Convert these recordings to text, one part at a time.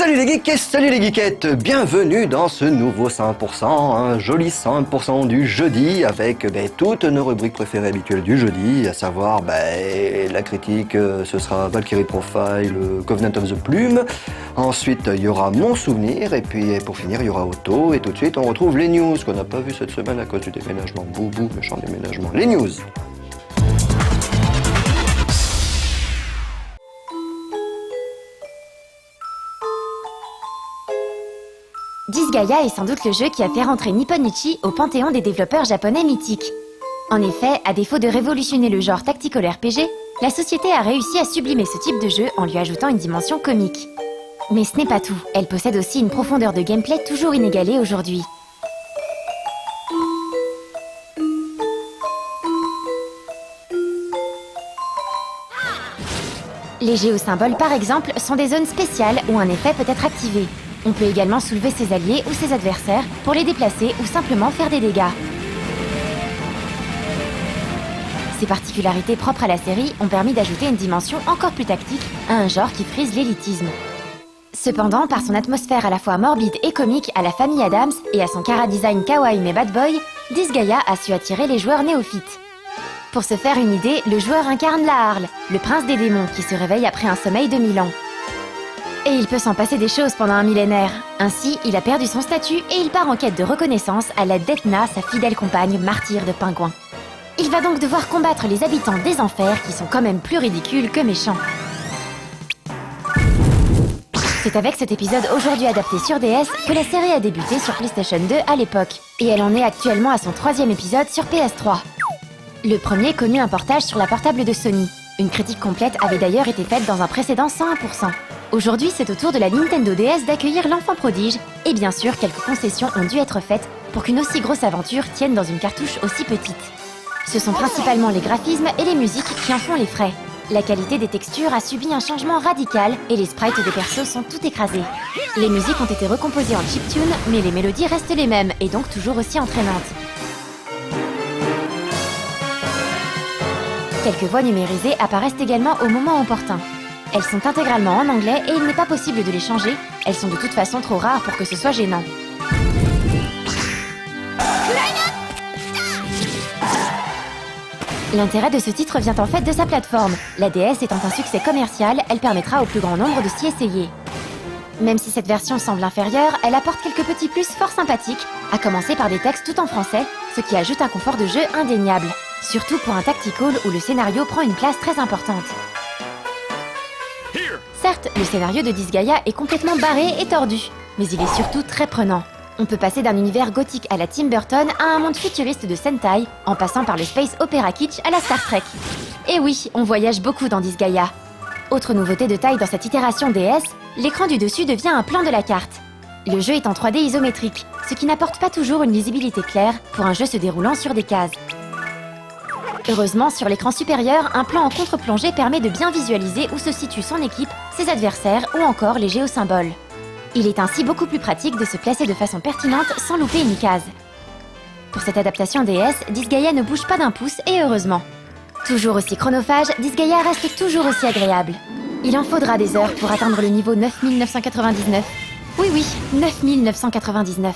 Salut les geeks et salut les geekettes, bienvenue dans ce nouveau 100%, un joli 100% du jeudi avec toutes nos rubriques préférées habituelles du jeudi, à savoir la critique, ce sera Valkyrie Profile, Covenant of the Plume, ensuite il y aura mon souvenir et puis pour finir il y aura Auto et tout de suite on retrouve les news qu'on n'a pas vu cette semaine à cause du déménagement, boubou, méchant déménagement, les news. Disgaea est sans doute le jeu qui a fait rentrer Nipponichi au panthéon des développeurs japonais mythiques. En effet, à défaut de révolutionner le genre tactical RPG, la société a réussi à sublimer ce type de jeu en lui ajoutant une dimension comique. Mais ce n'est pas tout, elle possède aussi une profondeur de gameplay toujours inégalée aujourd'hui. Les géosymboles par exemple sont des zones spéciales où un effet peut être activé. On peut également soulever ses alliés ou ses adversaires pour les déplacer ou simplement faire des dégâts. Ces particularités propres à la série ont permis d'ajouter une dimension encore plus tactique à un genre qui frise l'élitisme. Cependant, par son atmosphère à la fois morbide et comique à la famille Adams et à son chara-design kawaii mais bad boy, Disgaea a su attirer les joueurs néophytes. Pour se faire une idée, le joueur incarne Laharl, le prince des démons qui se réveille après un sommeil de 1000 ans. Et il peut s'en passer des choses pendant un millénaire. Ainsi, il a perdu son statut et il part en quête de reconnaissance à l'aide d'Ethna, sa fidèle compagne martyre de pingouin. Il va donc devoir combattre les habitants des enfers qui sont quand même plus ridicules que méchants. C'est avec cet épisode aujourd'hui adapté sur DS que la série a débuté sur PlayStation 2 à l'époque. Et elle en est actuellement à son 3e épisode sur PS3. Le premier connut un portage sur la portable de Sony. Une critique complète avait d'ailleurs été faite dans un précédent 101%. Aujourd'hui, c'est au tour de la Nintendo DS d'accueillir l'enfant prodige, et bien sûr, quelques concessions ont dû être faites pour qu'une aussi grosse aventure tienne dans une cartouche aussi petite. Ce sont principalement les graphismes et les musiques qui en font les frais. La qualité des textures a subi un changement radical et les sprites des persos sont tout écrasés. Les musiques ont été recomposées en chiptune, mais les mélodies restent les mêmes et donc toujours aussi entraînantes. Quelques voix numérisées apparaissent également au moment opportun. Elles sont intégralement en anglais et il n'est pas possible de les changer, elles sont de toute façon trop rares pour que ce soit gênant. L'intérêt de ce titre vient en fait de sa plateforme. La DS étant un succès commercial, elle permettra au plus grand nombre de s'y essayer. Même si cette version semble inférieure, elle apporte quelques petits plus fort sympathiques, à commencer par des textes tout en français, ce qui ajoute un confort de jeu indéniable. Surtout pour un tactical où le scénario prend une place très importante. Certes, le scénario de Disgaea est complètement barré et tordu, mais il est surtout très prenant. On peut passer d'un univers gothique à la Tim Burton à un monde futuriste de Sentai, en passant par le space opéra kitsch à la Star Trek. Et oui, on voyage beaucoup dans Disgaea. Autre nouveauté de taille dans cette itération DS, l'écran du dessus devient un plan de la carte. Le jeu est en 3D isométrique, ce qui n'apporte pas toujours une lisibilité claire pour un jeu se déroulant sur des cases. Heureusement, sur l'écran supérieur, un plan en contre-plongée permet de bien visualiser où se situe son équipe, ses adversaires ou encore les géosymboles. Il est ainsi beaucoup plus pratique de se placer de façon pertinente sans louper une case. Pour cette adaptation DS, Disgaea ne bouge pas d'un pouce et heureusement. Toujours aussi chronophage, Disgaea reste toujours aussi agréable. Il en faudra des heures pour atteindre le niveau 9999. Oui, 9999.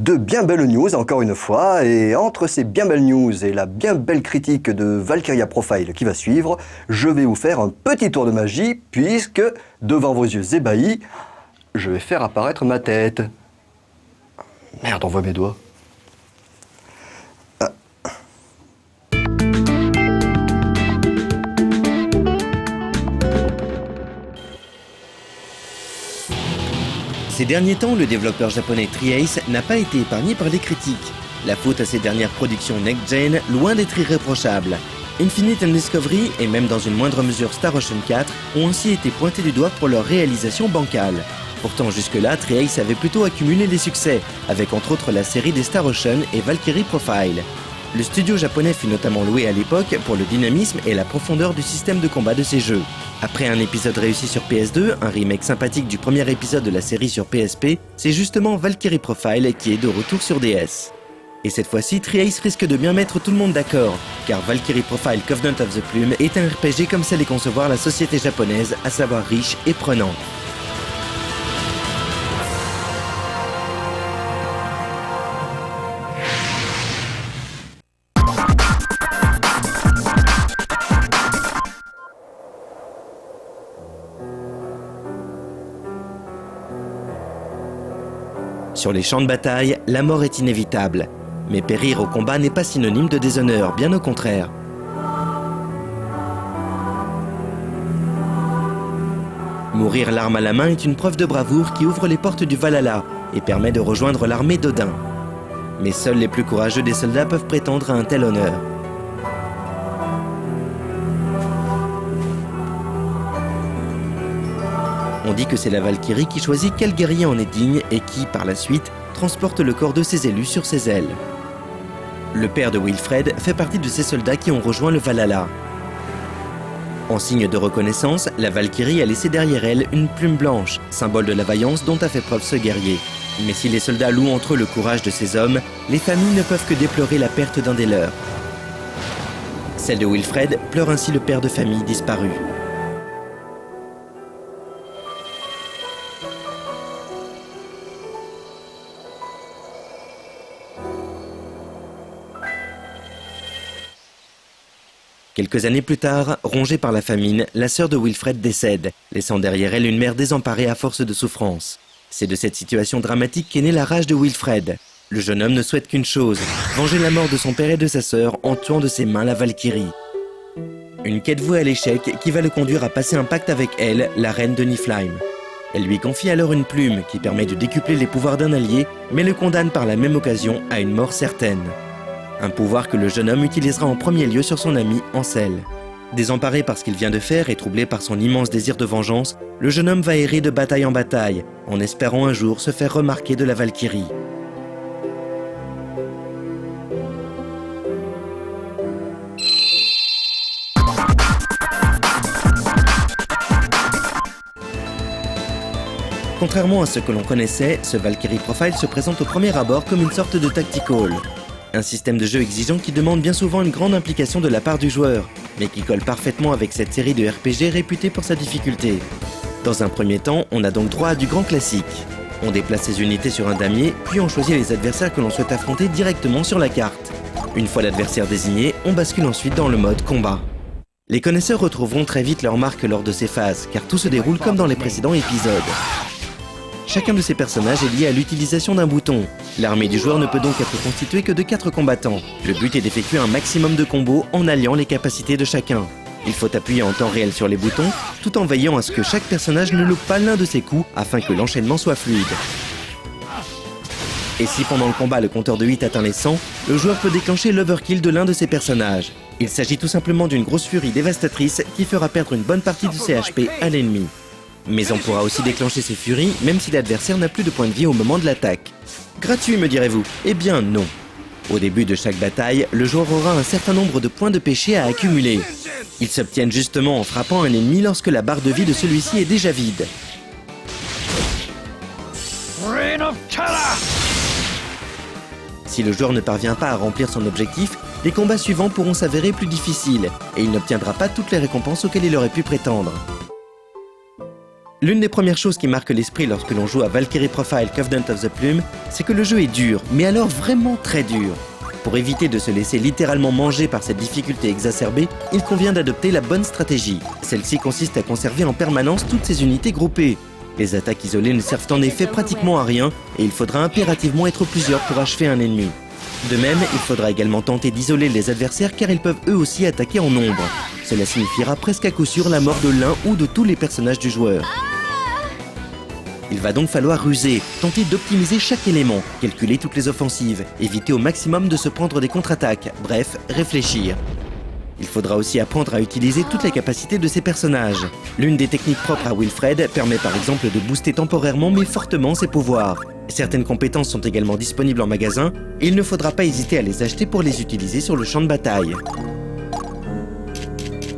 De bien belles news encore une fois, et entre ces bien belles news et la bien belle critique de Valkyrie Profile qui va suivre, je vais vous faire un petit tour de magie puisque, devant vos yeux ébahis, je vais faire apparaître ma tête. Merde, on voit mes doigts. Ces derniers temps, le développeur japonais Tri-Ace n'a pas été épargné par les critiques. La faute à ses dernières productions next-gen, loin d'être irréprochable. Infinite and Discovery, et même dans une moindre mesure Star Ocean 4, ont ainsi été pointés du doigt pour leur réalisation bancale. Pourtant jusque-là, Tri-Ace avait plutôt accumulé des succès, avec entre autres la série des Star Ocean et Valkyrie Profile. Le studio japonais fut notamment loué à l'époque pour le dynamisme et la profondeur du système de combat de ses jeux. Après un épisode réussi sur PS2, un remake sympathique du premier épisode de la série sur PSP, c'est justement Valkyrie Profile qui est de retour sur DS. Et cette fois-ci, Tri-Ace risque de bien mettre tout le monde d'accord, car Valkyrie Profile Covenant of the Plume est un RPG comme sait les concevoir la société japonaise, à savoir riche et prenant. Sur les champs de bataille, la mort est inévitable. Mais périr au combat n'est pas synonyme de déshonneur, bien au contraire. Mourir l'arme à la main est une preuve de bravoure qui ouvre les portes du Valhalla et permet de rejoindre l'armée d'Odin. Mais seuls les plus courageux des soldats peuvent prétendre à un tel honneur. On dit que c'est la Valkyrie qui choisit quel guerrier en est digne et qui, par la suite, transporte le corps de ses élus sur ses ailes. Le père de Wilfred fait partie de ces soldats qui ont rejoint le Valhalla. En signe de reconnaissance, la Valkyrie a laissé derrière elle une plume blanche, symbole de la vaillance dont a fait preuve ce guerrier. Mais si les soldats louent entre eux le courage de ces hommes, les familles ne peuvent que déplorer la perte d'un des leurs. Celle de Wilfred pleure ainsi le père de famille disparu. Quelques années plus tard, rongée par la famine, la sœur de Wilfred décède, laissant derrière elle une mère désemparée à force de souffrance. C'est de cette situation dramatique qu'est née la rage de Wilfred. Le jeune homme ne souhaite qu'une chose, venger la mort de son père et de sa sœur en tuant de ses mains la Valkyrie. Une quête vouée à l'échec qui va le conduire à passer un pacte avec elle, la reine de Niflheim. Elle lui confie alors une plume qui permet de décupler les pouvoirs d'un allié, mais le condamne par la même occasion à une mort certaine. Un pouvoir que le jeune homme utilisera en premier lieu sur son ami Ansel. Désemparé par ce qu'il vient de faire et troublé par son immense désir de vengeance, le jeune homme va errer de bataille en bataille, en espérant un jour se faire remarquer de la Valkyrie. Contrairement à ce que l'on connaissait, ce Valkyrie Profile se présente au premier abord comme une sorte de tactical. Un système de jeu exigeant qui demande bien souvent une grande implication de la part du joueur, mais qui colle parfaitement avec cette série de RPG réputée pour sa difficulté. Dans un premier temps, on a donc droit à du grand classique. On déplace ses unités sur un damier, puis on choisit les adversaires que l'on souhaite affronter directement sur la carte. Une fois l'adversaire désigné, on bascule ensuite dans le mode combat. Les connaisseurs retrouveront très vite leur marque lors de ces phases, car tout se déroule comme dans les précédents épisodes. Chacun de ces personnages est lié à l'utilisation d'un bouton. L'armée du joueur ne peut donc être constituée que de 4 combattants. Le but est d'effectuer un maximum de combos en alliant les capacités de chacun. Il faut appuyer en temps réel sur les boutons, tout en veillant à ce que chaque personnage ne loupe pas l'un de ses coups afin que l'enchaînement soit fluide. Et si pendant le combat le compteur de 8 atteint les 100, le joueur peut déclencher l'overkill de l'un de ses personnages. Il s'agit tout simplement d'une grosse furie dévastatrice qui fera perdre une bonne partie de ses HP à l'ennemi. Mais on pourra aussi déclencher ces furies même si l'adversaire n'a plus de points de vie au moment de l'attaque. Gratuit me direz-vous? Eh bien non. Au début de chaque bataille, le joueur aura un certain nombre de points de péché à accumuler. Ils s'obtiennent justement en frappant un ennemi lorsque la barre de vie de celui-ci est déjà vide. Si le joueur ne parvient pas à remplir son objectif, les combats suivants pourront s'avérer plus difficiles et il n'obtiendra pas toutes les récompenses auxquelles il aurait pu prétendre. L'une des premières choses qui marque l'esprit lorsque l'on joue à Valkyrie Profile Covenant of the Plume, c'est que le jeu est dur, mais alors vraiment très dur. Pour éviter de se laisser littéralement manger par cette difficulté exacerbée, il convient d'adopter la bonne stratégie. Celle-ci consiste à conserver en permanence toutes ses unités groupées. Les attaques isolées ne servent en effet pratiquement à rien, et il faudra impérativement être plusieurs pour achever un ennemi. De même, il faudra également tenter d'isoler les adversaires car ils peuvent eux aussi attaquer en nombre. Cela signifiera presque à coup sûr la mort de l'un ou de tous les personnages du joueur. Il va donc falloir ruser, tenter d'optimiser chaque élément, calculer toutes les offensives, éviter au maximum de se prendre des contre-attaques, bref, réfléchir. Il faudra aussi apprendre à utiliser toutes les capacités de ses personnages. L'une des techniques propres à Wilfred permet par exemple de booster temporairement mais fortement ses pouvoirs. Certaines compétences sont également disponibles en magasin et il ne faudra pas hésiter à les acheter pour les utiliser sur le champ de bataille.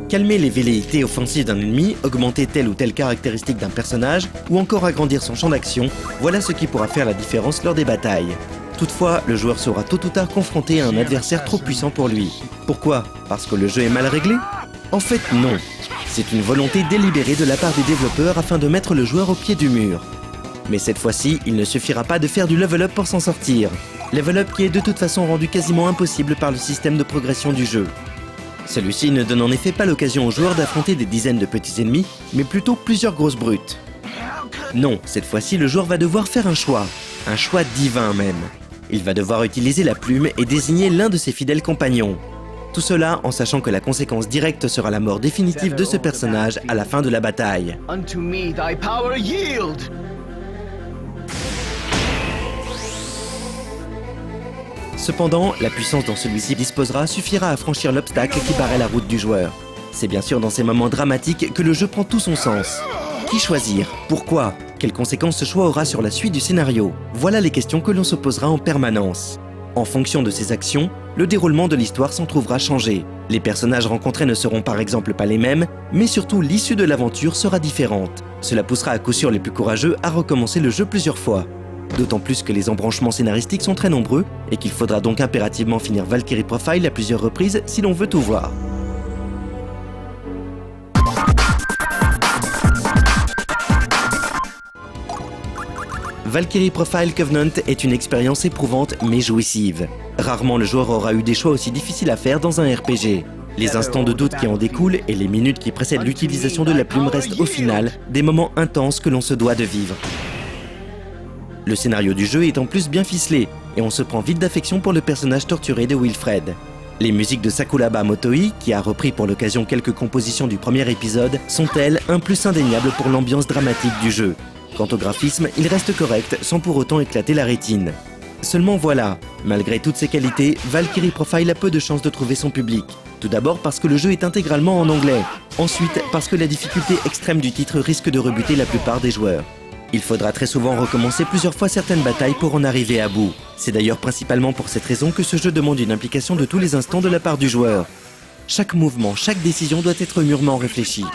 Calmer les velléités offensives d'un ennemi, augmenter telle ou telle caractéristique d'un personnage, ou encore agrandir son champ d'action, voilà ce qui pourra faire la différence lors des batailles. Toutefois, le joueur sera tôt ou tard confronté à un adversaire trop puissant pour lui. Pourquoi? Parce que le jeu est mal réglé? En fait, non. C'est une volonté délibérée de la part des développeurs afin de mettre le joueur au pied du mur. Mais cette fois-ci, il ne suffira pas de faire du level up pour s'en sortir. Level up qui est de toute façon rendu quasiment impossible par le système de progression du jeu. Celui-ci ne donne en effet pas l'occasion aux joueurs d'affronter des dizaines de petits ennemis, mais plutôt plusieurs grosses brutes. Non, cette fois-ci, le joueur va devoir faire un choix divin même. Il va devoir utiliser la plume et désigner l'un de ses fidèles compagnons. Tout cela en sachant que la conséquence directe sera la mort définitive de ce personnage à la fin de la bataille. Unto me thy power yield. Cependant, la puissance dont celui-ci disposera suffira à franchir l'obstacle qui barrait la route du joueur. C'est bien sûr dans ces moments dramatiques que le jeu prend tout son sens. Qui choisir? Pourquoi? Quelles conséquences ce choix aura sur la suite du scénario? Voilà les questions que l'on se posera en permanence. En fonction de ces actions, le déroulement de l'histoire s'en trouvera changé. Les personnages rencontrés ne seront par exemple pas les mêmes, mais surtout l'issue de l'aventure sera différente. Cela poussera à coup sûr les plus courageux à recommencer le jeu plusieurs fois. D'autant plus que les embranchements scénaristiques sont très nombreux et qu'il faudra donc impérativement finir Valkyrie Profile à plusieurs reprises si l'on veut tout voir. Valkyrie Profile Covenant est une expérience éprouvante mais jouissive. Rarement le joueur aura eu des choix aussi difficiles à faire dans un RPG. Les instants de doute qui en découlent et les minutes qui précèdent l'utilisation de la plume restent au final des moments intenses que l'on se doit de vivre. Le scénario du jeu est en plus bien ficelé, et on se prend vite d'affection pour le personnage torturé de Wilfred. Les musiques de Sakuraba Motoi, qui a repris pour l'occasion quelques compositions du premier épisode, sont elles un plus indéniable pour l'ambiance dramatique du jeu. Quant au graphisme, il reste correct sans pour autant éclater la rétine. Seulement voilà, malgré toutes ces qualités, Valkyrie Profile a peu de chances de trouver son public. Tout d'abord parce que le jeu est intégralement en anglais. Ensuite parce que la difficulté extrême du titre risque de rebuter la plupart des joueurs. Il faudra très souvent recommencer plusieurs fois certaines batailles pour en arriver à bout. C'est d'ailleurs principalement pour cette raison que ce jeu demande une implication de tous les instants de la part du joueur. Chaque mouvement, chaque décision doit être mûrement réfléchie.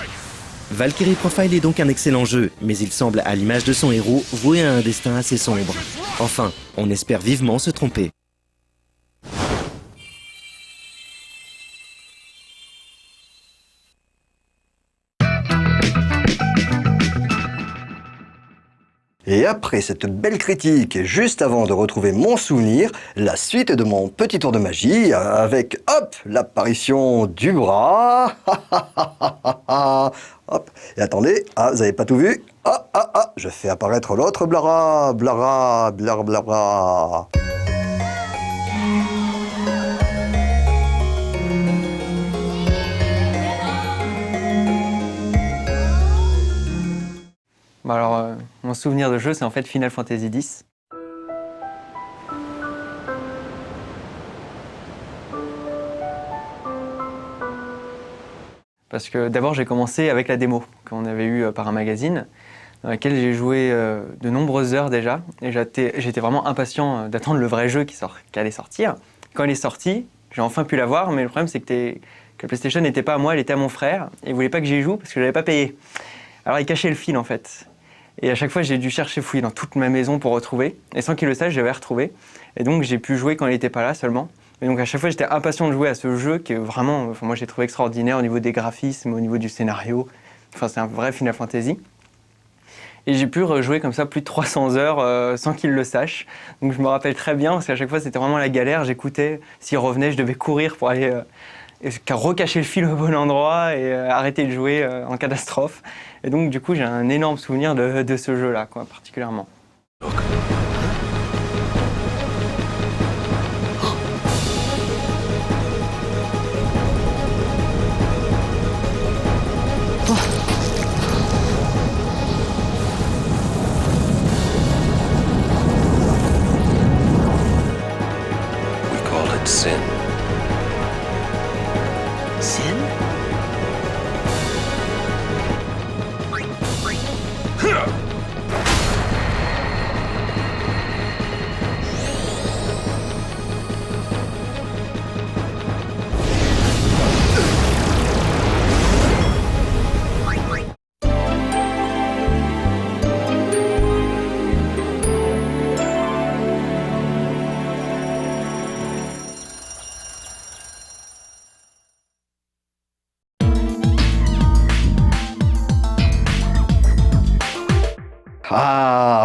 Valkyrie Profile est donc un excellent jeu, mais il semble, à l'image de son héros, voué à un destin assez sombre. Enfin, on espère vivement se tromper. Et après cette belle critique, et juste avant de retrouver mon souvenir, la suite de mon petit tour de magie avec, hop, l'apparition du bras. Hop. Et attendez, vous n'avez pas tout vu. Je fais apparaître l'autre blara, blara, blara, blara. Bon alors, mon souvenir de jeu, c'est en fait Final Fantasy X. Parce que d'abord, j'ai commencé avec la démo qu'on avait eue par un magazine, dans laquelle j'ai joué de nombreuses heures déjà. Et j'étais vraiment impatient d'attendre le vrai jeu qui allait sortir. Quand il est sorti, j'ai enfin pu l'avoir, mais le problème, c'est que la PlayStation n'était pas à moi, elle était à mon frère. Et il voulait pas que j'y joue parce que je l'avais pas payé. Alors, il cachait le fil, en fait. Et à chaque fois, j'ai dû chercher, fouiller dans toute ma maison pour retrouver. Et sans qu'il le sache, j'avais retrouvé. Et donc, j'ai pu jouer quand il n'était pas là seulement. Et donc, à chaque fois, j'étais impatient de jouer à ce jeu qui est vraiment, moi, j'ai trouvé extraordinaire au niveau des graphismes, au niveau du scénario. Enfin, c'est un vrai Final Fantasy. Et j'ai pu rejouer comme ça plus de 300 heures sans qu'il le sache. Donc, je me rappelle très bien, parce qu'à chaque fois, c'était vraiment la galère. J'écoutais, s'il revenait, je devais courir pour aller recacher le fil au bon endroit et arrêter de jouer en catastrophe. Et donc, du coup, j'ai un énorme souvenir de ce jeu-là, particulièrement. We call it sin. Sin?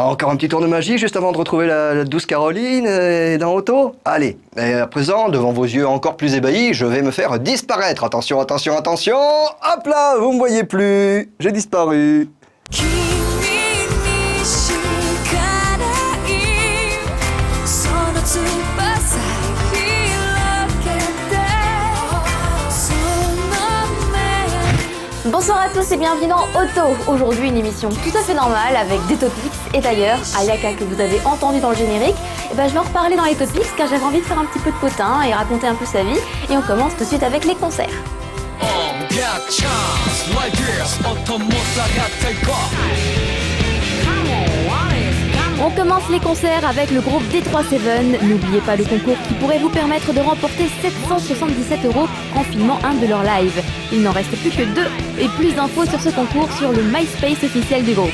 encore un petit tour de magie juste avant de retrouver la douce Caroline dans Otto. Allez, et à présent, devant vos yeux encore plus ébahis, je vais me faire disparaître. Attention, attention, attention. Hop là, vous me voyez plus. J'ai disparu. Bonsoir à tous et bienvenue dans Otto. Aujourd'hui une émission tout à fait normale avec des topics. Et d'ailleurs, Ayaka que vous avez entendu dans le générique, je vais en reparler dans les topics car j'avais envie de faire un petit peu de potin et raconter un peu sa vie. Et on commence tout de suite avec les concerts. On commence les concerts avec le groupe D3-7. N'oubliez pas le concours qui pourrait vous permettre de remporter 777 € en filmant un de leurs lives. Il n'en reste plus que 2 et plus d'infos sur ce concours sur le MySpace officiel du groupe.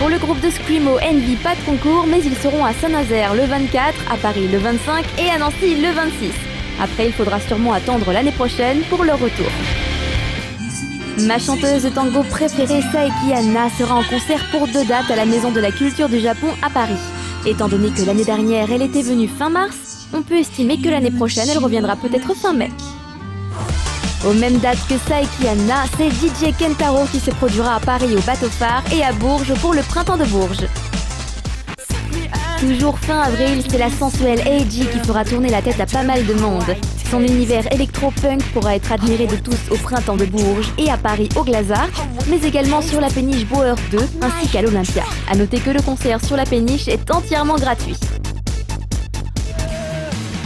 Pour le groupe de Screamo Envy, pas de concours, mais ils seront à Saint-Nazaire le 24, à Paris le 25 et à Nancy le 26. Après, il faudra sûrement attendre l'année prochaine pour leur retour. Ma chanteuse de tango préférée, Saeki Anna, sera en concert pour 2 dates à la Maison de la Culture du Japon à Paris. Étant donné que l'année dernière, elle était venue fin mars, on peut estimer que l'année prochaine, elle reviendra peut-être fin mai. Aux mêmes dates que Saeki Anna, c'est DJ Kentaro qui se produira à Paris au Bateau Phare et à Bourges pour le Printemps de Bourges. Toujours fin avril, c'est la sensuelle Eiji qui fera tourner la tête à pas mal de monde. Son univers électro-punk pourra être admiré de tous au Printemps de Bourges et à Paris au Glazart, mais également sur la péniche Bauer 2 ainsi qu'à l'Olympia. A noter que le concert sur la péniche est entièrement gratuit.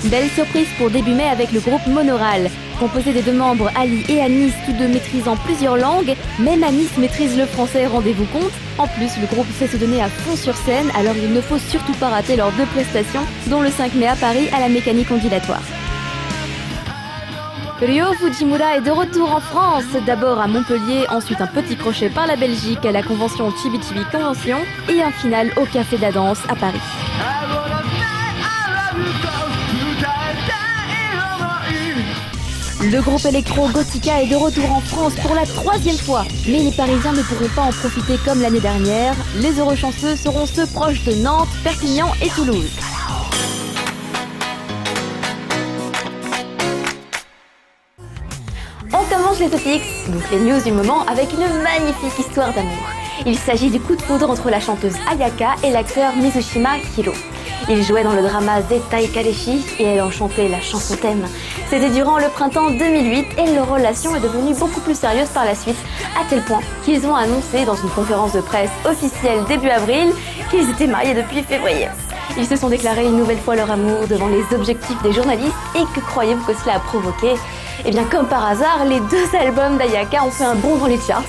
Belle surprise pour début mai avec le groupe Monoral. Composé des 2 membres Ali et Anis, tous 2 maîtrisant plusieurs langues, même Anis maîtrise le français, rendez-vous compte. En plus, le groupe sait se donner à fond sur scène, alors il ne faut surtout pas rater leurs 2 prestations, dont le 5 mai à Paris à la Mécanique ondulatoire. Ryo Fujimura est de retour en France, d'abord à Montpellier, ensuite un petit crochet par la Belgique à la convention Chibi Chibi Convention et un final au Café de la Danse à Paris. Le groupe électro Gothica est de retour en France pour la 3e fois, mais les Parisiens ne pourront pas en profiter comme l'année dernière. Les heureux chanceux seront ceux proches de Nantes, Perpignan et Toulouse. On commence les topics, donc les news du moment, avec une magnifique histoire d'amour. Il s'agit du coup de foudre entre la chanteuse Ayaka et l'acteur Mizushima Hiro. Ils jouaient dans le drama Zettai Kareshi et elle en chantait la chanson thème. C'était durant le printemps 2008 et leur relation est devenue beaucoup plus sérieuse par la suite, à tel point qu'ils ont annoncé dans une conférence de presse officielle début avril qu'ils étaient mariés depuis février. Ils se sont déclarés une nouvelle fois leur amour devant les objectifs des journalistes et que croyez-vous que cela a provoqué ? Eh bien comme par hasard, les 2 albums d'Ayaka ont fait un bond dans les charts.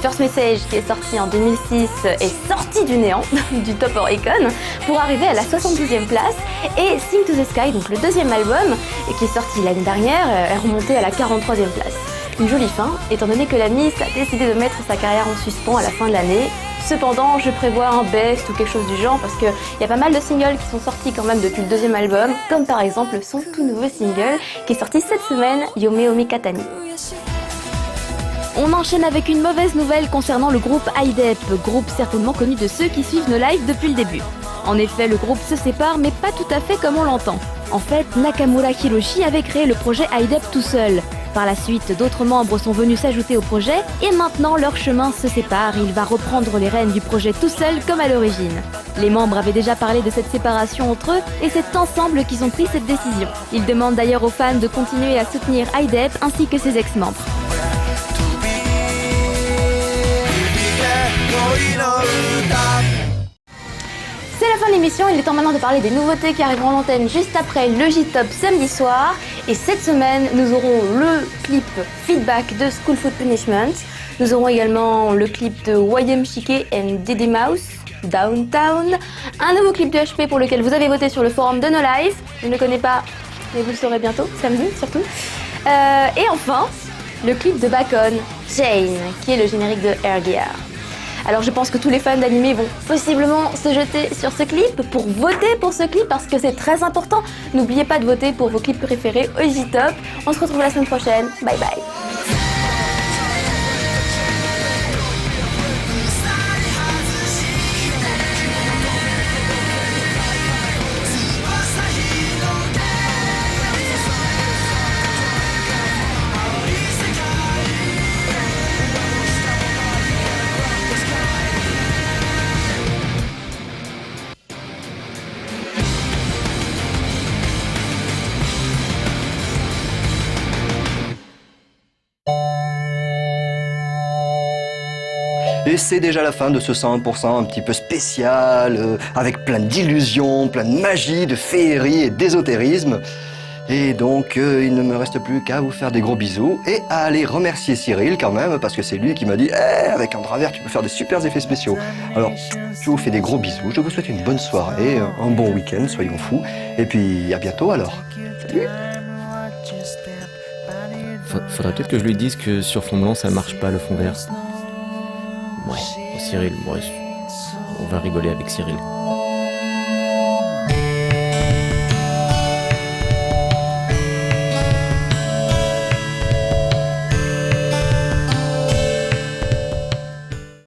First Message, qui est sorti en 2006, est sorti du néant, du top Oricon, pour arriver à la 72e place. Et Sing to the Sky, donc le 2e album, qui est sorti l'année dernière, est remonté à la 43e place. Une jolie fin, étant donné que la Miss a décidé de mettre sa carrière en suspens à la fin de l'année. Cependant, je prévois un best ou quelque chose du genre, parce qu'il y a pas mal de singles qui sont sortis quand même depuis le 2e album, comme par exemple son tout nouveau single, qui est sorti cette semaine, Yome Omi Katani. On enchaîne avec une mauvaise nouvelle concernant le groupe HYDEP, groupe certainement connu de ceux qui suivent nos lives depuis le début. En effet, le groupe se sépare, mais pas tout à fait comme on l'entend. En fait, Nakamura Hiroshi avait créé le projet HYDEP tout seul. Par la suite, d'autres membres sont venus s'ajouter au projet, et maintenant leur chemin se sépare, il va reprendre les rênes du projet tout seul comme à l'origine. Les membres avaient déjà parlé de cette séparation entre eux, et c'est ensemble qu'ils ont pris cette décision. Ils demandent d'ailleurs aux fans de continuer à soutenir HYDEP ainsi que ses ex-membres. C'est la fin de l'émission, il est temps maintenant de parler des nouveautés qui arriveront à l'antenne juste après le J-Top samedi soir. Et cette semaine, nous aurons le clip Feedback de School Food Punishment. Nous aurons également le clip de YM Shike and Diddy Mouse, Downtown. Un nouveau clip de HP pour lequel vous avez voté sur le forum de No Life. Je ne le connais pas, mais vous le saurez bientôt, samedi surtout. Et enfin, le clip de Bacon, Jane, qui est le générique de Air Gear. Alors je pense que tous les fans d'anime vont possiblement se jeter sur ce clip pour voter pour ce clip parce que c'est très important. N'oubliez pas de voter pour vos clips préférés au J-Top. On se retrouve la semaine prochaine. Bye bye. Et c'est déjà la fin de ce 100% un petit peu spécial, avec plein d'illusions, plein de magie, de féerie et d'ésotérisme. Et donc, il ne me reste plus qu'à vous faire des gros bisous et à aller remercier Cyril quand même, parce que c'est lui qui m'a dit avec un drap vert, tu peux faire des super effets spéciaux. Alors, je vous fais des gros bisous, je vous souhaite une bonne soirée, un bon week-end, soyons fous. Et puis, à bientôt alors. Salut. Faudrait peut-être que je lui dise que sur fond blanc, ça marche pas le fond vert. Ouais, Cyril, on va rigoler avec Cyril.